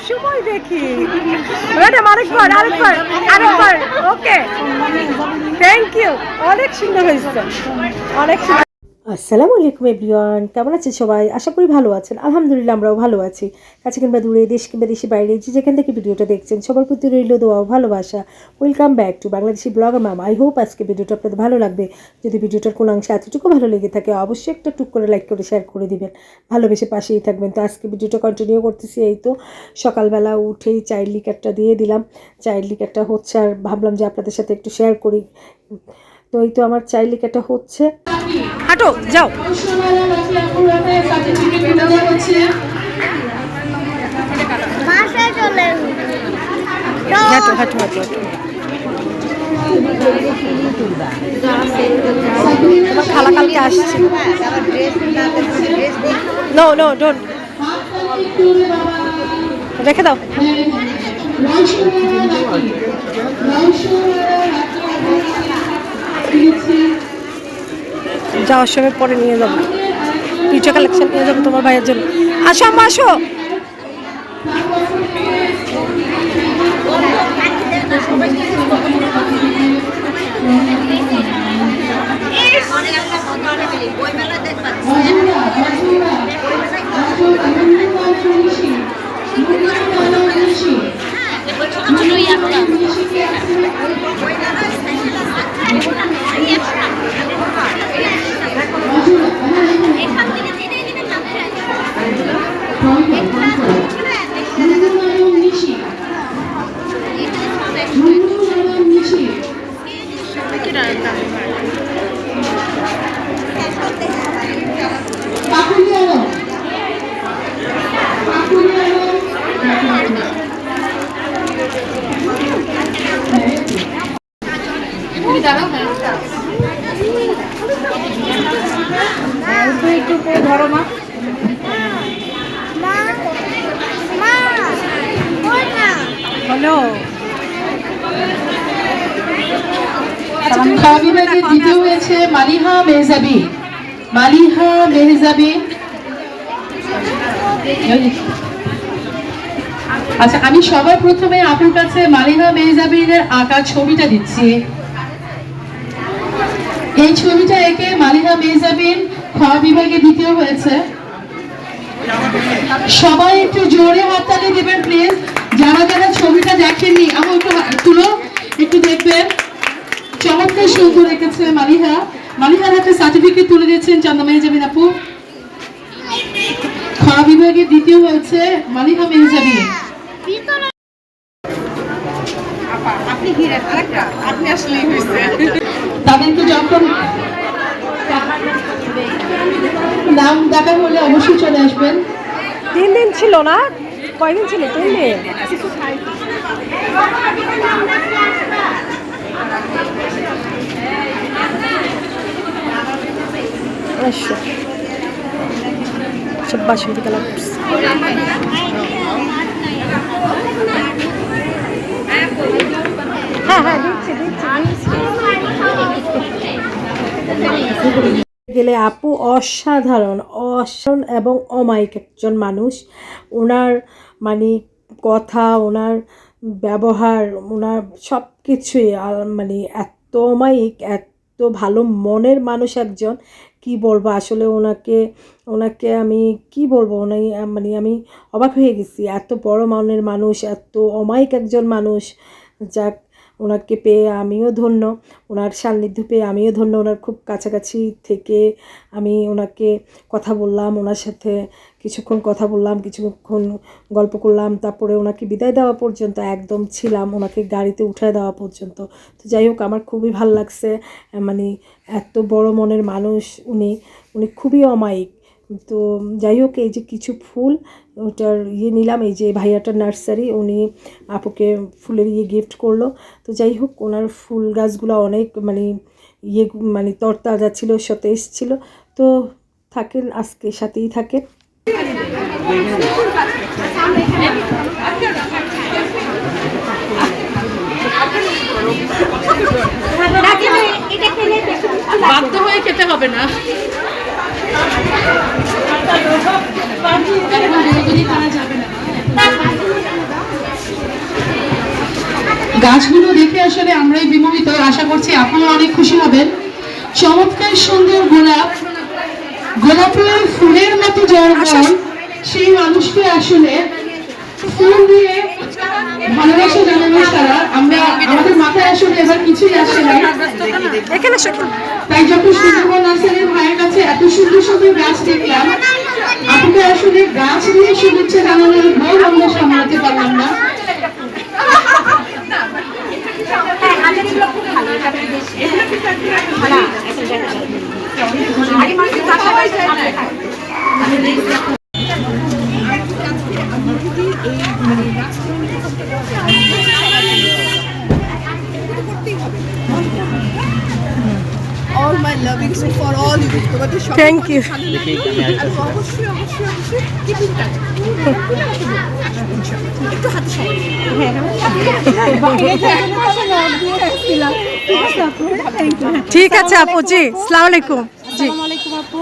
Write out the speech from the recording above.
সময় দেখি। ম্যাডাম আরেকবার আরেকবার আরেকবার। ওকে, থ্যাংক ইউ। অনেক সুন্দর হয়েছে, অনেক সুন্দর। আসসালামু আলাইকুম এভরিওয়ান, কেমন আছেন সবাই? আশা করি ভালো আছেন। আলহামদুলিল্লাহ আমরাও ভালো আছি। কাছে কিংবা দূরে, দেশ কিংবা দেশের বাইরে, যে যেখান থেকে ভিডিওটা দেখছেন সবার প্রতি রইল দোয়া ও ভালোবাসা। Welcome back to Bangladeshi blogger Mam. I hope আজকে ভিডিওটা আপনাদের ভালো লাগবে। যদি ভিডিওটার কোনো অংশে এতটুকু ভালো লেগে থাকে অবশ্যই একটা টুক করে লাইক করে শেয়ার করে দিবেন, ভালোবেসে পাশেই থাকবেন। তো আজকে ভিডিওটা কন্টিনিউ করতেছি। এই তো সকালবেলা উঠেই চায়ের লিকারটা দিয়ে দিলাম। চায়ের লিকারটা হচ্ছে, আর ভাবলাম যে আপনাদের সাথে একটু শেয়ার করি। তো এই তো আমার চায়ের লিকারটা হচ্ছে। হাঁটো যাও, হাঁটো হাঁটো হাঁটো। তোমার খালা কালকে আসছে। নো নো ডোন্ট, রেখে দাও। যাওয়ার সময় পরে নিয়ে যাবো, পিঠা কালেকশন নিয়ে যাবো তোমার ভাইয়ের জন্য। আসো আম্মা আসো। ধরো মা। হ্যালো, দ্বিতীয় হয়েছে মালিহা মেহজাবি। মালিহা মেহজাবি। আচ্ছা, আমি সবার প্রথমে আপুর কাছে মালিহা মেহজাবিনের আঁকা ছবিটা দিচ্ছি। এই ছবিটা এঁকে মালিহা মেহজাবিন খ বিভাগে দ্বিতীয় হয়েছে। সবাই একটু জোরে হাততালি দিবেন প্লিজ। যারা যারা ছবিটা দেখেননি আমার একটু তুলো, একটু দেখবেন। চমৎকার সুন্দর রেখেছে মালিহা। মালিহার হাতে সার্টিফিকেট তুলে দিয়েছেন চন্দা মেহজাবিন আপু। খ বিভাগে দ্বিতীয় হয়েছে মালিহা মেহজাবিন। তাদেরকে যখন নাম ডাকা হলে অবশ্যই চলে আসবেন। 3 দিন ছিল না, কয়দিন ছিল? 3 দিন। সব বাসন্তী কালার করছে। হ্যাঁ হ্যাঁ দিচ্ছি গেলে আপু অসাধারণ অসাধারণ এবং অমায়িক একজন মানুষ। ওনার মানে কথা, ওনার ব্যবহার, ওনার সব কিছুই মানে এত অমায়িক, এত ভালো মনের মানুষ একজন। কি বলবো আসলে ওনাকে, ওনাকে আমি কি বলবো, উনি মানে আমি অবাক হয়ে গেছি। এত বড় মনের মানুষ, এত অমায়িক একজন মানুষ। যাক, ওনাকে পেয়ে আমিও ধন্য, ওনার সান্নিধ্য পেয়ে আমিও ধন্য। ওনার খুব কাছাকাছি থেকে আমি ওনাকে কথা বললাম, ওনার সাথে কিছুক্ষণ কথা বললাম, কিছুক্ষণ গল্প করলাম। তারপরে ওনাকে বিদায় দেওয়া পর্যন্ত একদম ছিলাম, ওনাকে গাড়িতে উঠায় দেওয়া পর্যন্ত। তো যাই হোক, আমার খুবই ভাল লাগছে। মানে এত বড় মনের মানুষ উনি, উনি খুবই অমায়িক। তো যাই হোক, এই যে কিছু ফুল ওটার নিলাম। এই যে ভাইয়াটার নার্সারি, উনি আপুকে ফুলের গিফট করলো। তো যাই হোক, ওনার ফুল গাছগুলো অনেক মানে মানে তরতাজা ছিল, সতেজ ছিল। তো থাকেন, আজকে সাথেই থাকেন। বাধ্য হয়ে খেতে হবে না। যাবে না। গাছগুলো দেখে আসলে আমরাই বিমোহিত, আশা করছি আপনারা অনেক খুশি হবেন। চমৎকার সুন্দর গোলাপ, গোলাপের ফুলের মতো যার মন, সেই মানুষকে আসলে ফুল দিয়ে ভালোবাসা জানানো ছাড়া আমরা আমাদের মাথায় আসলে এবার কিছুই আসে না। তাই যখন সুন্দরবন নার্সারির ভাইয়ের কাছে এত সুন্দর সুন্দর গাছ দেখলাম, আপনাকে আসলে গাছ দিয়ে শুভেচ্ছা জানানোর ভয় আমরা সামলাতে পারলাম না। All my loving so for all you তোমাদের সবাই Thank you. আর অবশ্যই অবশ্যই অবশ্যই keep in touch একটু হাতে সবাই ঠিক আছে আপু জি, আসসালামু আলাইকুম জি। আসসালামু আলাইকুম আপু,